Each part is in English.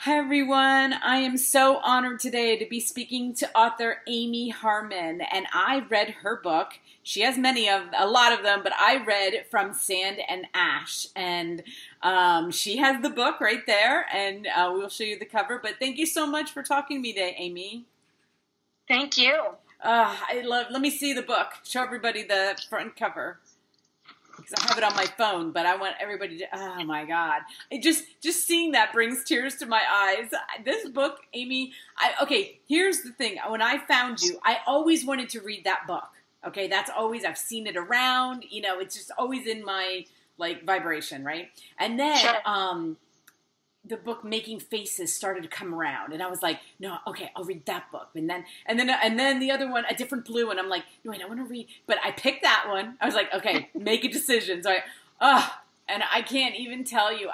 Hi everyone, I am so honored today to be speaking to author Amy Harmon, and I read her book. She has a lot of them, but I read From Sand and Ash, and she has the book right there, and we'll show you the cover. But thank you so much for talking to me today, Amy. Thank you. Let me see the book. Show everybody the front cover. Because I have it on my phone, but I want everybody to, oh my God. Just seeing that brings tears to my eyes. This book, Amy, okay, here's the thing. When I found you, I always wanted to read that book. Okay, I've seen it around, it's just always in my, vibration, right? And then, Sure. the book Making Faces started to come around, and I was like, no, okay, I'll read that book. And then the other one, A Different Blue, and I'm like, no, wait, I want to read, but I picked that one. I was like, okay, make a decision. So and I can't even tell you.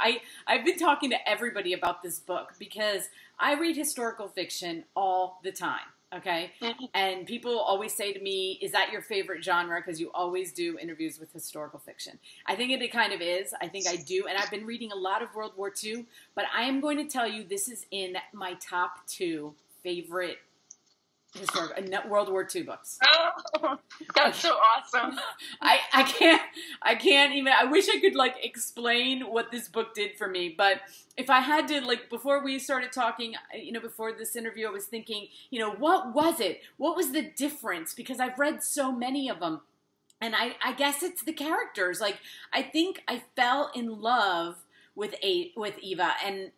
I've been talking to everybody about this book because I read historical fiction all the time. Okay. And people always say to me, is that your favorite genre? Because you always do interviews with historical fiction. I think it kind of is. I think I do. And I've been reading a lot of World War II, but I am going to tell you this is in my top 2 favorite World War II books. Oh, that's so awesome. I can't even, I wish I could explain what this book did for me, but if I had to, before we started talking, before this interview, I was thinking, what was it? What was the difference? Because I've read so many of them, and I guess it's the characters. I think I fell in love with Eva, and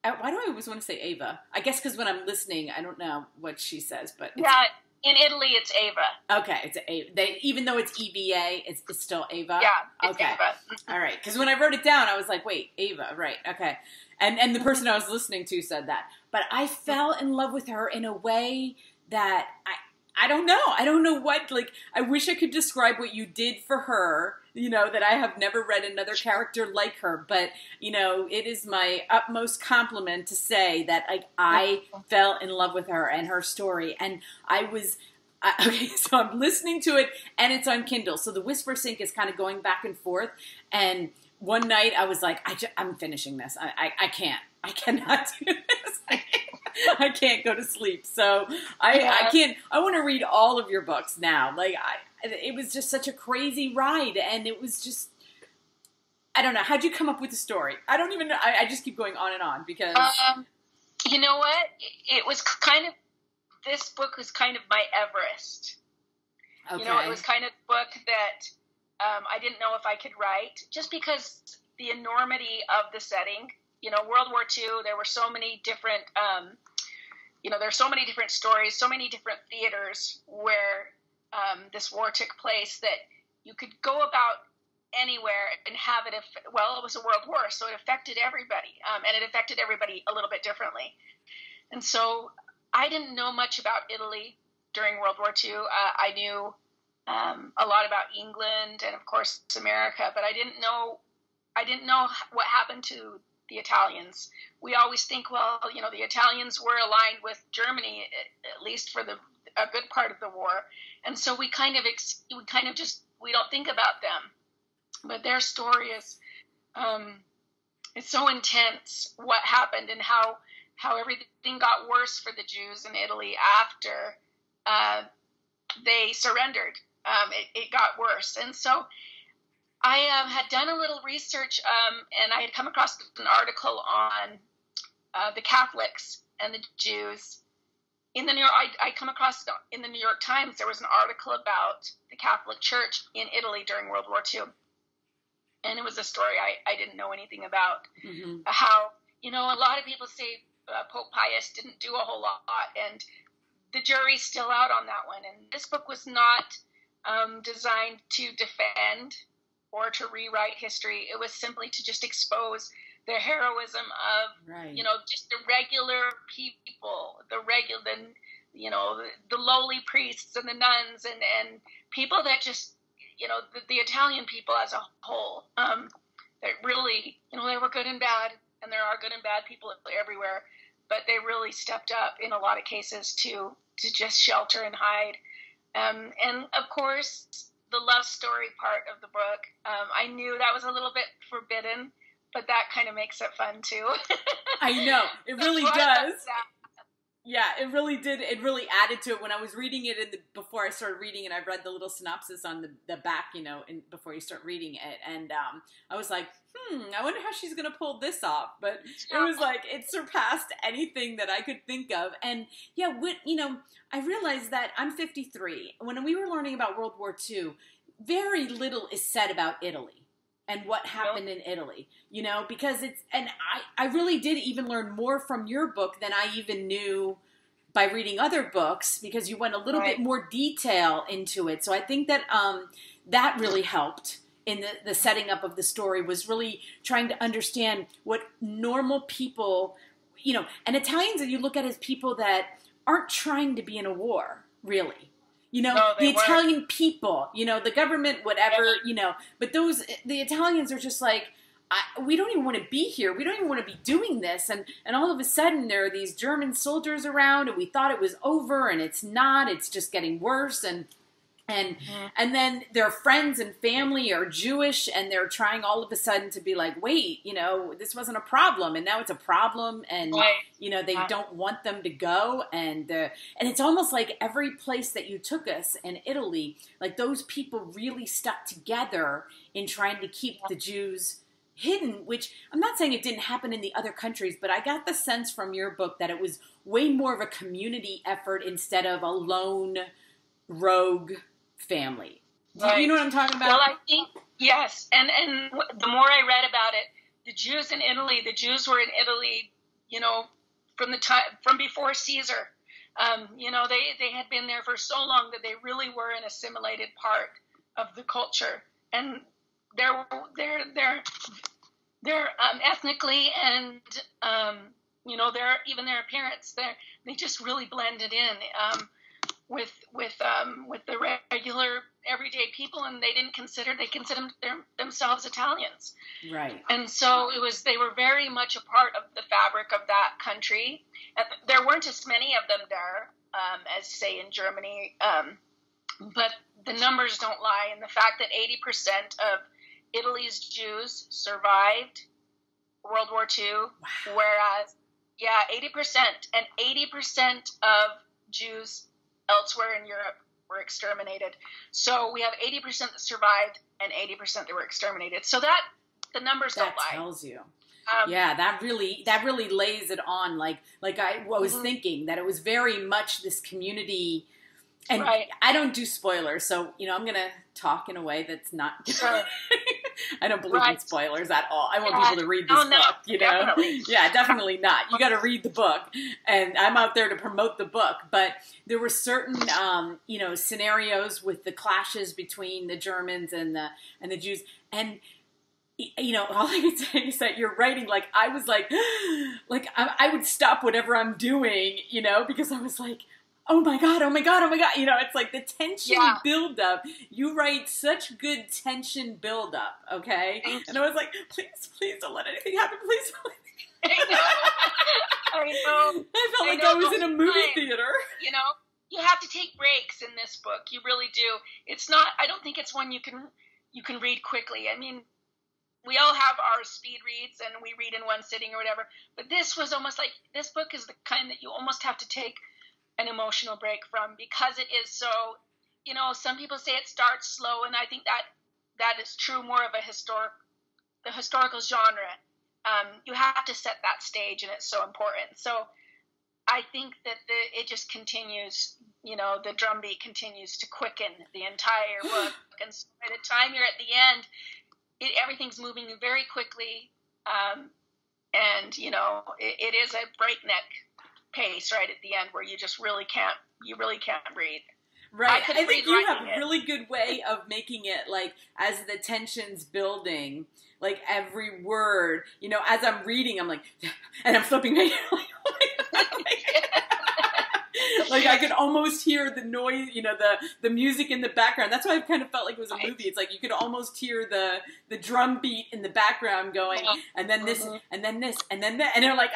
why do I always want to say Ava? I guess because when I'm listening, I don't know what she says, but yeah, in Italy it's Ava. Okay, it's Ava. Even though it's EVA, it's still Ava. Yeah, it's okay. Ava. All right, because when I wrote it down, I was like, wait, Ava, right? Okay, and the person I was listening to said that, but I fell in love with her in a way that I don't know. I don't know what, I wish I could describe what you did for her, that I have never read another character like her. But, it is my utmost compliment to say that, I fell in love with her and her story. And okay, so I'm listening to it, and it's on Kindle. So the Whisper Sync is kind of going back and forth. And one night I was like, I'm finishing this. I can't. I cannot do this. I can't go to sleep. So I can't. I want to read all of your books now. It was just such a crazy ride, and it was just, I don't know. How'd you come up with the story? I don't even know. I just keep going on and on because. You know what? It was this book was kind of my Everest. Okay. It was kind of a book that I didn't know if I could write, just because the enormity of the setting. World War II, there were so many different, there's so many different stories, so many different theaters where this war took place that you could go about anywhere and have it. It was a world war, so it affected everybody, and it affected everybody a little bit differently. And so I didn't know much about Italy during World War II. I knew a lot about England and, of course, America, but I didn't know what happened to the Italians. We always think, the Italians were aligned with Germany, at least for a good part of the war. And so we don't think about them. But their story is, it's so intense what happened and how everything got worse for the Jews in Italy after they surrendered. It got worse. And so I had done a little research, and I had come across an article on the Catholics and the Jews. I come across in the New York Times, there was an article about the Catholic Church in Italy during World War II. And it was a story I didn't know anything about. Mm-hmm. How, a lot of people say Pope Pius didn't do a whole lot, and the jury's still out on that one. And this book was not designed to defend or to rewrite history. It was simply to just expose the heroism of, just the regular people, the lowly priests and the nuns and people that just, the Italian people as a whole, that really, there were good and bad, and there are good and bad people everywhere, but they really stepped up in a lot of cases to just shelter and hide. And of course, the love story part of the book, I knew that was a little bit forbidden, but that kind of makes it fun too. I know, it really So I does. love that. Yeah, it really did. It really added to it. When I was reading it before I started reading it, I read the little synopsis on the back, before you start reading it. And I was like, I wonder how she's going to pull this off. But it was like, it surpassed anything that I could think of. And yeah, I realized that I'm 53. When we were learning about World War II, very little is said about Italy and what happened in Italy, because I really did even learn more from your book than I even knew by reading other books, because you went a little bit more detail into it. So I think that that really helped in the setting up of the story, was really trying to understand what normal people, and Italians that you look at as people that aren't trying to be in a war, really. No, the Italian people, the government, whatever, but the Italians are just like, we don't even want to be here. We don't even want to be doing this. And all of a sudden there are these German soldiers around, and we thought it was over, and it's not. It's just getting worse. And then their friends and family are Jewish, and they're trying all of a sudden to be like, wait, this wasn't a problem, and now it's a problem, and they don't want them to go, and it's almost like every place that you took us in Italy, like those people really stuck together in trying to keep the Jews hidden, which I'm not saying it didn't happen in the other countries, but I got the sense from your book that it was way more of a community effort instead of a lone rogue family. Do you know what I'm talking about? Well, I think, yes. And the more I read about it, the Jews were in Italy, from before Caesar. They had been there for so long that they really were an assimilated part of the culture. And they're ethnically and, their appearance, they just really blended in. With the regular everyday people, and they considered themselves Italians, right? And so they were very much a part of the fabric of that country. And there weren't as many of them there as say in Germany, but the numbers don't lie. And the fact that 80% of Italy's Jews survived World War II, whereas 80% and 80% of Jews elsewhere in Europe were exterminated. So we have 80% that survived and 80% that were exterminated. So that the numbers don't lie. That tells you. That really lays it on. Like I was thinking that it was very much this community. And I don't do spoilers, so I'm going to talk in a way that's not. I don't believe in spoilers at all. I want people to read this book. Definitely. Yeah, definitely not. You got to read the book, and I'm out there to promote the book. But there were certain, scenarios with the clashes between the Germans and the Jews, and all I can say is that you're writing, like, I was like I would stop whatever I'm doing, because I was like, oh my God. It's like the tension buildup. You write such good tension buildup, okay? And I was like, please don't let anything happen. Please don't let anything happen. I know. I felt like I was in a movie theater. You have to take breaks in this book. You really do. It's not, I don't think it's one you can read quickly. I mean, we all have our speed reads and we read in one sitting or whatever, but this was almost like, this book is the kind that you almost have to take an emotional break from, because it is so, some people say it starts slow, and I think that is true more of the historical genre. You have to set that stage, and it's so important. So I think that it just continues, the drumbeat continues to quicken the entire book, and so by the time you're at the end, everything's moving very quickly, and it is a breakneck pace right at the end where you just really can't breathe. Right. I think you have a really good way of making it, like, as the tension's building, like every word, as I'm reading, I'm like, and I'm flipping my like I could almost hear the noise, the music in the background. That's why I kind of felt like it was a movie. It's like you could almost hear the drum beat in the background going, and then this, and then this, and then that, and they're like,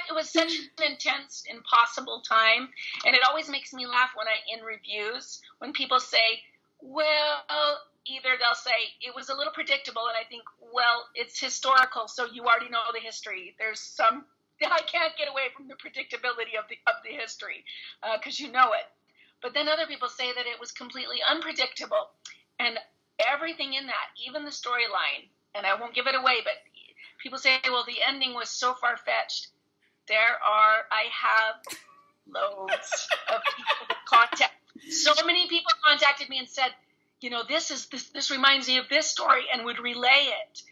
It was such an intense, impossible time, and it always makes me laugh when in reviews when people say, "Well, either they'll say it was a little predictable, and I think, well, it's historical, so you already know the history. I can't get away from the predictability of the history because you know it. But then other people say that it was completely unpredictable, and everything in that, even the storyline, and I won't give it away, but people say, well, the ending was so far-fetched. I have loads of people that contact. So many people contacted me and said, this reminds me of this story, and would relay it.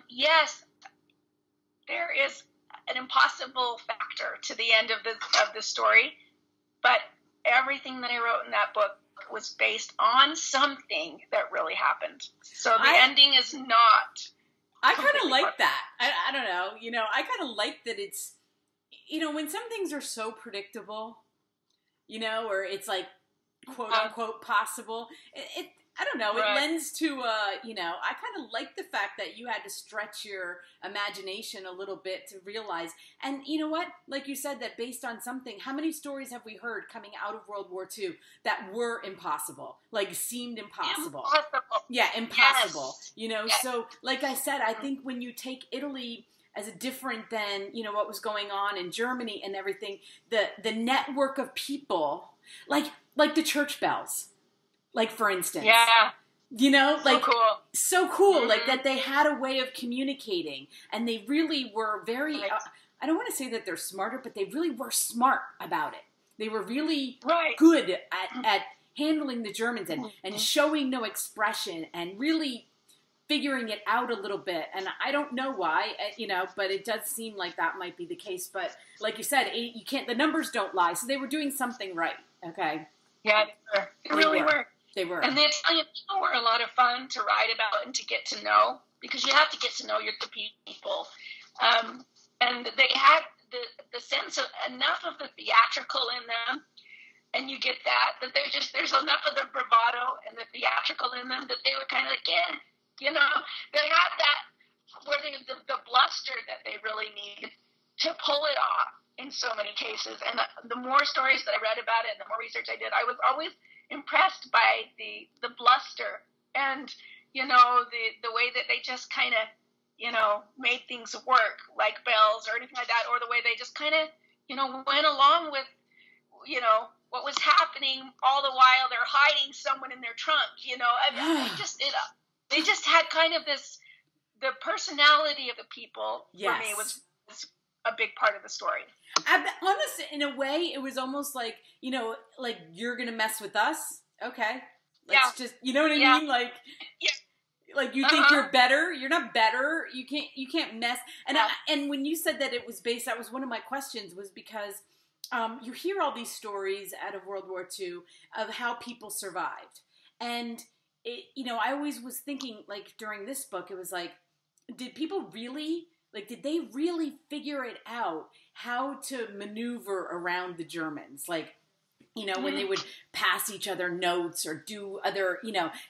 Yes, there is an impossible factor to the end of the story, but everything that I wrote in that book was based on something that really happened. So the ending is not. I kind of like that. I don't know. I kind of like that it's, when some things are so predictable, or it's like quote unquote possible, I don't know. It lends to, I kind of like the fact that you had to stretch your imagination a little bit to realize. And you know what? Like you said, that based on something, how many stories have we heard coming out of World War II that were impossible? Like seemed impossible. Yeah, impossible. Yes. So like I said, I think when you take Italy as a different than, what was going on in Germany and everything, the network of people, like the church bells. Like, for instance. Yeah. So cool. Mm-hmm. Like, that they had a way of communicating. And they really were very, I don't want to say that they're smarter, but they really were smart about it. They were really good at handling the Germans and showing no expression and really figuring it out a little bit. And I don't know why, but it does seem like that might be the case. But like you said, the numbers don't lie. So they were doing something right. Okay. Yeah, they were. They really were. They were. And the Italian people were a lot of fun to write about and to get to know, because you have to get to know your people. And they had the sense of enough of the theatrical in them, and you get that there's enough of the bravado and the theatrical in them that they were kind of like, they had that, where the bluster that they really needed to pull it off in so many cases. And the more stories that I read about it and the more research I did, I was always impressed by the bluster and, the way that they just kind of, made things work, like bells or anything like that, or the way they just kind of, went along with, what was happening all the while they're hiding someone in their trunk, they just had kind of the personality of the people for me was a big part of the story. Honestly, in a way, it was almost like, like you're going to mess with us. Okay. Let's just, you know what I mean? Like, like you think you're better. You're not better. You can't mess. And and when you said that it was based, that was one of my questions, was because you hear all these stories out of World War II of how people survived. And, I always was thinking, like, during this book, it was like, did they really figure it out how to maneuver around the Germans? Like, when they would pass each other notes or do other,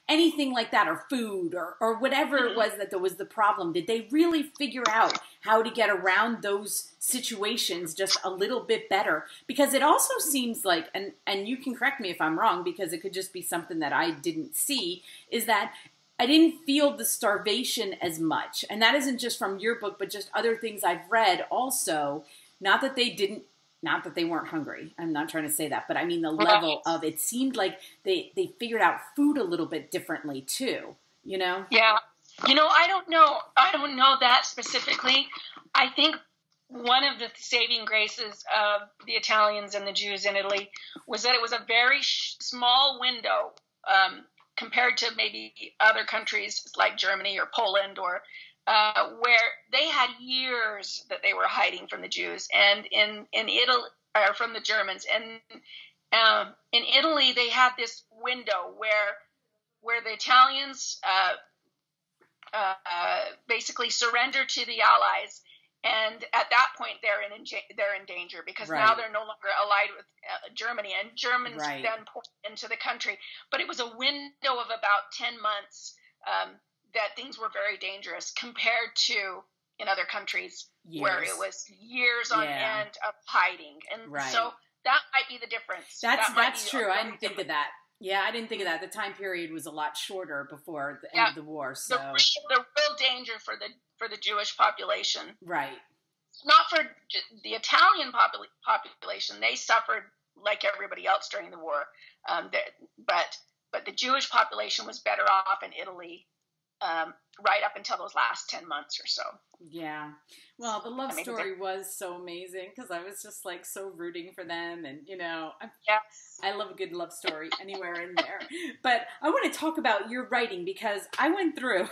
anything like that, or food or whatever it was that there was the problem. Did they really figure out how to get around those situations just a little bit better? Because it also seems like, and you can correct me if I'm wrong, because it could just be something that I didn't see, is that I didn't feel the starvation as much. And that isn't just from your book, but just other things I've read also. Not that they weren't hungry. I'm not trying to say that, but I mean the level of, it seemed like they figured out food a little bit differently too, Yeah. I don't know that specifically. I think one of the saving graces of the Italians and the Jews in Italy was that it was a very small window, compared to maybe other countries like Germany or Poland, or where they had years that they were hiding from the Jews, and in Italy, or from the Germans, and in Italy they had this window where the Italians basically surrendered to the Allies, and at that point they're in danger, because now they're no longer allied with Germany, and Germans then poured into the country. But it was a window of about 10 months that things were very dangerous compared to in other countries where it was years on end of hiding. And so that might be the difference. That's true. I didn't think of that. Yeah, I didn't think of that. The time period was a lot shorter before the end of the war. So the real danger for the Jewish population, right. Not for the Italian population. They suffered like everybody else during the war, but the Jewish population was better off in Italy right up until those last 10 months or so. Yeah. Well, the love story was so amazing because I was just like so rooting for them. And, you know, I love a good love story anywhere in there. But I want to talk about your writing because I went through,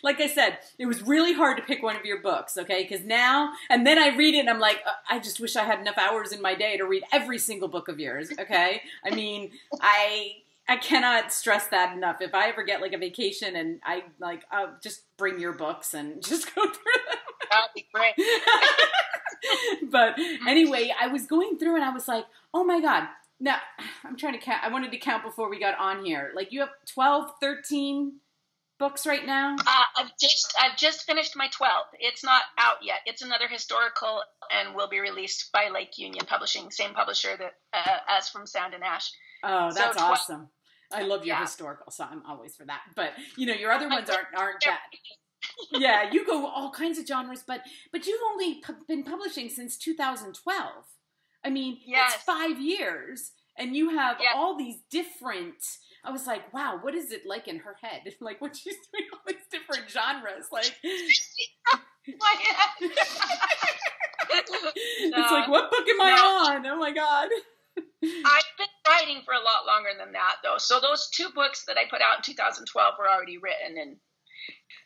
like I said, it was really hard to pick one of your books, okay? Because now, and then I read it and I'm like, I just wish I had enough hours in my day to read every single book of yours, okay? I mean, I cannot stress that enough. If I ever get like a vacation and I'll just bring your books and just go through them. That'd be great. But anyway, I was going through and I was like, oh my God. Now, I'm trying to count. I wanted to count before we got on here. Like you have 12, 13 books right now? I've just finished my 12th. It's not out yet. It's another historical and will be released by Lake Union Publishing, same publisher that as from Sand and Ash. Oh, that's awesome. I love your historical, so I'm always for that. But, you know, your other ones aren't that. Yeah, you go all kinds of genres, but you've only been publishing since 2012. I mean, that's 5 years, and you have all these different, I was like, wow, what is it like in her head? Like, what she's doing all these different genres, like. It's like, what book am I on? Oh, my God. I've been writing for a lot longer than that, though. So those 2 books that I put out in 2012 were already written,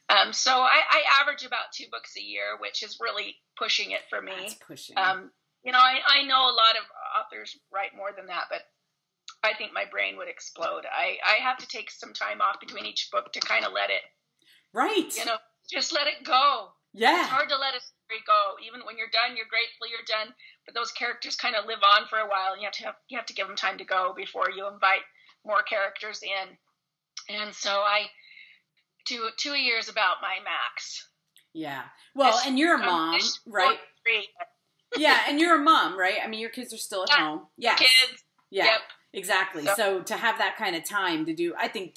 and so I average about 2 books a year, which is really pushing it for me. That's pushing. You know, I know a lot of authors write more than that, but I think my brain would explode. I have to take some time off between each book to kind of let it, you know, just let it go. Yeah. It's hard to let a story go. Even when you're done, you're grateful you're done, but those characters kind of live on for a while, and you have to give them time to go before you invite more characters in. And so two a year is about my max. Yeah. Well, and you're a mom, right? 3. Yeah, and you're a mom, right? I mean, your kids are still at home. Yeah. Kids. Yeah. Yep. Exactly. So to have that kind of time to do, I think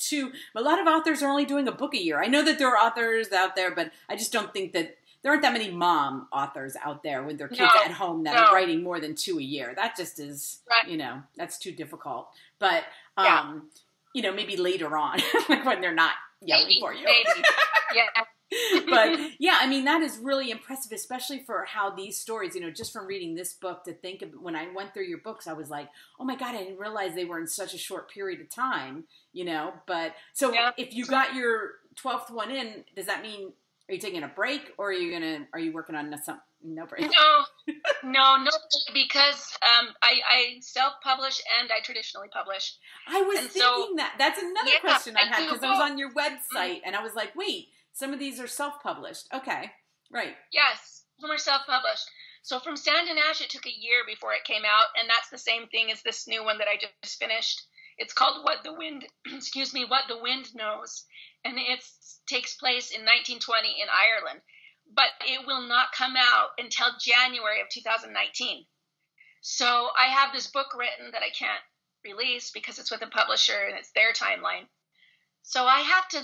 a lot of authors are only doing a book a year. I know that there are authors out there, but I just don't think that there aren't that many mom authors out there with their kids at home that are writing more than 2 a year. That just is, you know, that's too difficult. But, you know, maybe later on, like when they're not yelling for you. Maybe. Yeah. But yeah, I mean, that is really impressive, especially for how these stories, you know, just from reading this book to think of, when I went through your books, I was like, oh my God, I didn't realize they were in such a short period of time, you know, but so if you got your 12th one in, does that mean, are you taking a break or are you working on no break? No, because I self-publish and I traditionally publish. I was thinking that's another question I had because I was on your website and I was like, wait, some of these are self-published. Okay, right. Yes, some are self-published. So from Sand and Ash, it took a year before it came out, and that's the same thing as this new one that I just finished. It's called What the Wind Knows, and it takes place in 1920 in Ireland. But it will not come out until January of 2019. So I have this book written that I can't release because it's with a publisher and it's their timeline. So I have to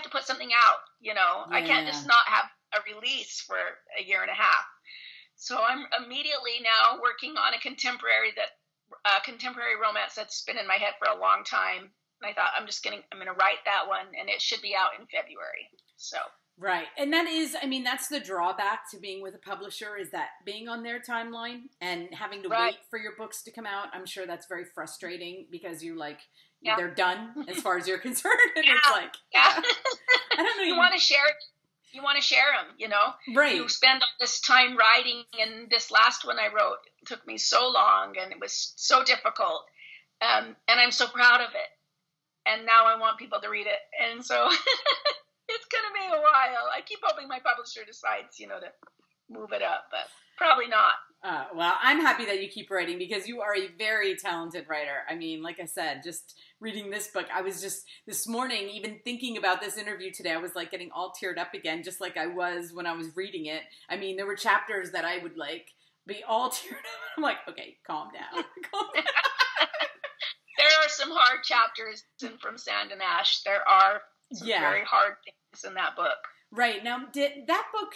put something out, you know. Yeah. I can't just not have a release for a year and a half. So I'm immediately now working on a contemporary romance that's been in my head for a long time. And I thought I'm going to write that one, and it should be out in February. So. Right. And that is, I mean, that's the drawback to being with a publisher, is that being on their timeline and having to wait for your books to come out. I'm sure that's very frustrating because you're like, they're done as far as you're concerned. And it's like, I don't know. You want to share it. You want to share them, you know? Right. You spend all this time writing, and this last one I wrote took me so long, and it was so difficult. And I'm so proud of it. And now I want people to read it. And so it's going to be a while. I keep hoping my publisher decides, you know, to move it up, but probably not. Well, I'm happy that you keep writing because you are a very talented writer. I mean, like I said, just reading this book, I was just this morning, even thinking about this interview today, I was like getting all teared up again, just like I was when I was reading it. I mean, there were chapters that I would like be all teared up. I'm like, okay, calm down. Calm down. some hard chapters in From Sand and Ash. There are some very hard things in that book. Right. Now, did that book,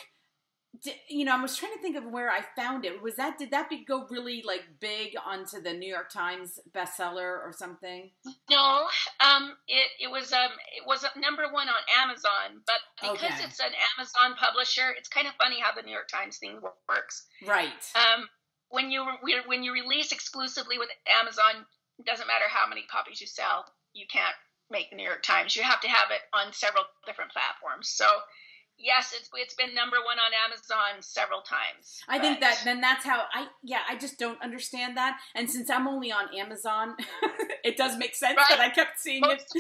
I was trying to think of where I found it. Did that go really like big onto the New York Times bestseller or something? No, it was number one on Amazon, but because it's an Amazon publisher, it's kind of funny how the New York Times thing works. Right. When you release exclusively with Amazon, it doesn't matter how many copies you sell, you can't make the New York Times. You have to have it on several different platforms. So yes, it's been number one on Amazon several times. I think that's how I just don't understand that. And since I'm only on Amazon, it does make sense that I kept seeing it.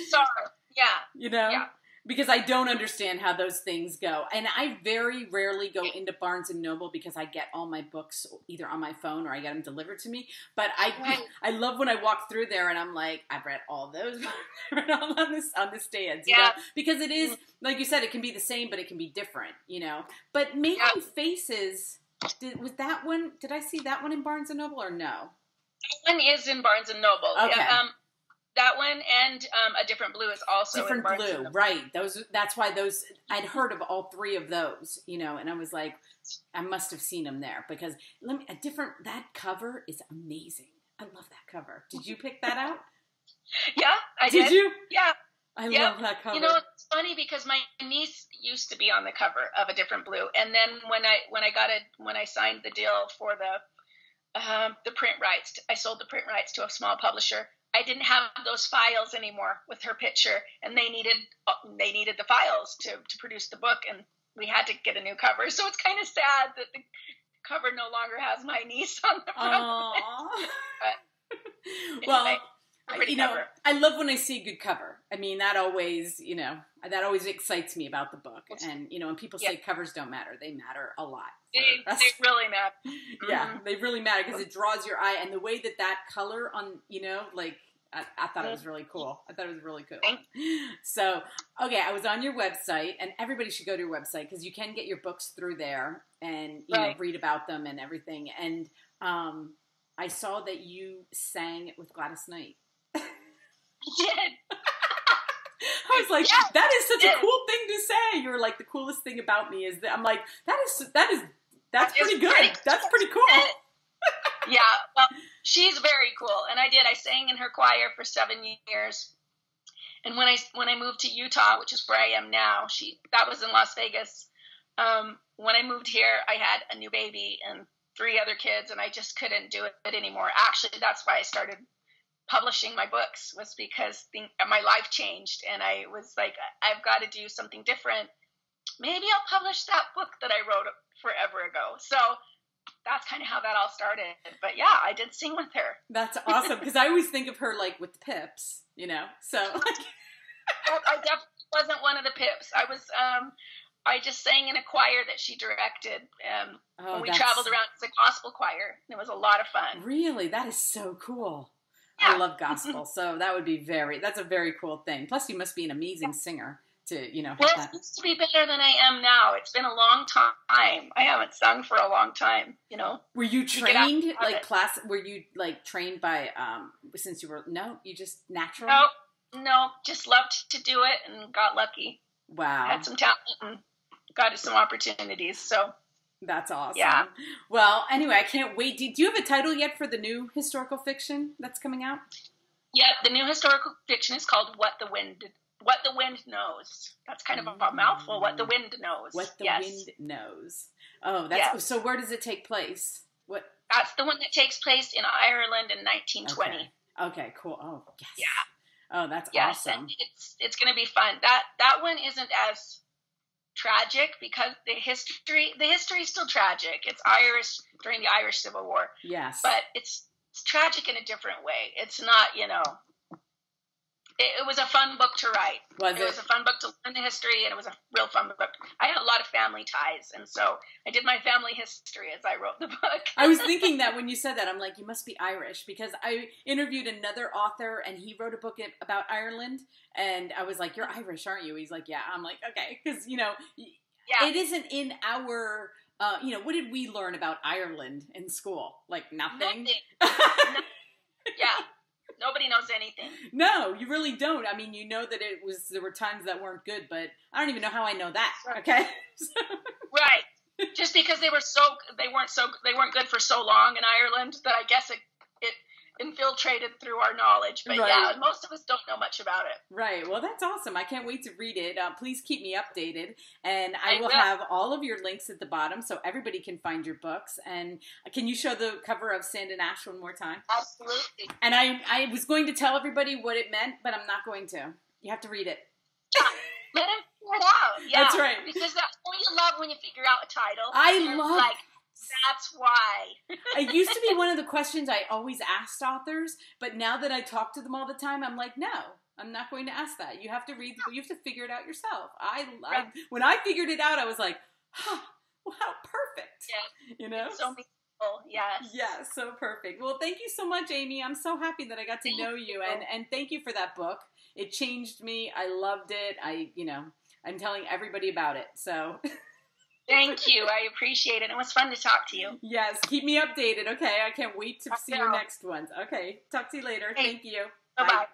Yeah. Because I don't understand how those things go. And I very rarely go into Barnes & Noble because I get all my books either on my phone or I get them delivered to me. But I love when I walk through there and I'm like, I've read all those on the stands. You know? Because it is, like you said, it can be the same, but it can be different, But Making Faces, did I see that one in Barnes & Noble or no? That one is in Barnes & Noble. Okay. Yeah, that one and A Different Blue is also Different in Barnes Blue, & Noble. right. That's why I'd heard of all three of those, and I was like, I must have seen them there because that cover is amazing. I love that cover. Did you pick that out? Yeah, I did. Did you? Yeah. I love that cover. It's funny because my niece used to be on the cover of A Different Blue, and then when I signed the deal for the print rights, I sold the print rights to a small publisher. I didn't have those files anymore with her picture, and they needed the files to produce the book, and we had to get a new cover. So it's kind of sad that the cover no longer has my niece on the front. But well, cover. I love when I see a good cover. I mean, that always excites me about the book. And when people say covers don't matter, they matter a lot. They really matter. Yeah, they really matter because it draws your eye, and the way that color on, I thought it was really cool. So, okay, I was on your website, and everybody should go to your website because you can get your books through there and read about them and everything. And I saw that you sang with Gladys Knight. I did. I was like, that is such a cool thing to say. You're like, the coolest thing about me is that I'm like, that's pretty good. That's pretty cool. Yeah, well, she's very cool, and I sang in her choir for 7 years. And when I moved to Utah, which is where I am now, that was in Las Vegas. When I moved here, I had a new baby and 3 other kids, and I just couldn't do it anymore. Actually, that's why I started publishing my books, was because my life changed, and I was like, I've got to do something different. Maybe I'll publish that book that I wrote forever ago. So that's kind of how that all started. But yeah, I did sing with her. That's awesome, because I always think of her like with the Pips, so. I definitely wasn't one of the Pips. I just sang in a choir that she directed. When we traveled around as a gospel choir. It was a lot of fun. Really? That is so cool. Yeah. I love gospel, so that would be that's a very cool thing. Plus, you must be an amazing singer to, Well, it seems to be better than I am now. It's been a long time. I haven't sung for a long time, Were you trained, were you, trained by, since you were, you just natural? No, just loved to do it and got lucky. Wow. Had some talent and got some opportunities, so. That's awesome. Yeah. Well, anyway, I can't wait. Do you have a title yet for the new historical fiction that's coming out? Yeah, the new historical fiction is called What the Wind Knows. That's kind of a mouthful. What the Wind Knows. What the Wind Knows. Oh, so where does it take place? That's the one that takes place in Ireland in 1920. Okay, cool. Oh, yes. Yeah. Oh, that's awesome. And it's going to be fun. That one isn't as tragic because the history is still tragic. It's Irish during the Irish Civil War. Yes. But it's tragic in a different way. It's not, it was a fun book to write. It was a fun book to learn the history, and it was a real fun book. I had a lot of family ties, and so I did my family history as I wrote the book. I was thinking that when you said that, I'm like, you must be Irish, because I interviewed another author, and he wrote a book about Ireland, and I was like, you're Irish, aren't you? He's like, yeah. I'm like, okay, because, it isn't in our, what did we learn about Ireland in school? Like, nothing? Yeah. Nobody knows anything. No, you really don't. I mean, you know that there were times that weren't good, but I don't even know how I know that. Okay. Right. Just because they weren't good for so long in Ireland that I guess it infiltrated through our knowledge. But yeah, most of us don't know much about it. Right. Well, that's awesome. I can't wait to read it. Please keep me updated. And I will have all of your links at the bottom so everybody can find your books. And can you show the cover of Sand and Ash one more time? Absolutely. And I was going to tell everybody what it meant, but I'm not going to. You have to read it. Let it figure it out. Yeah. That's right. Because that's what you love when you figure out a title. I love that's why. It used to be one of the questions I always asked authors, but now that I talk to them all the time, I'm like, no, I'm not going to ask that. You have to read, you have to figure it out yourself. When I figured it out, I was like, wow, perfect. Yeah. You know? So meaningful, yes. Yeah, so perfect. Well, thank you so much, Amy. I'm so happy that I got to know you, and thank you for that book. It changed me. I loved it. I'm telling everybody about it, so... Thank you. I appreciate it. It was fun to talk to you. Yes. Keep me updated, okay? I can't wait to see your next ones. Okay. Talk to you later. Thank you. Bye-bye. Bye.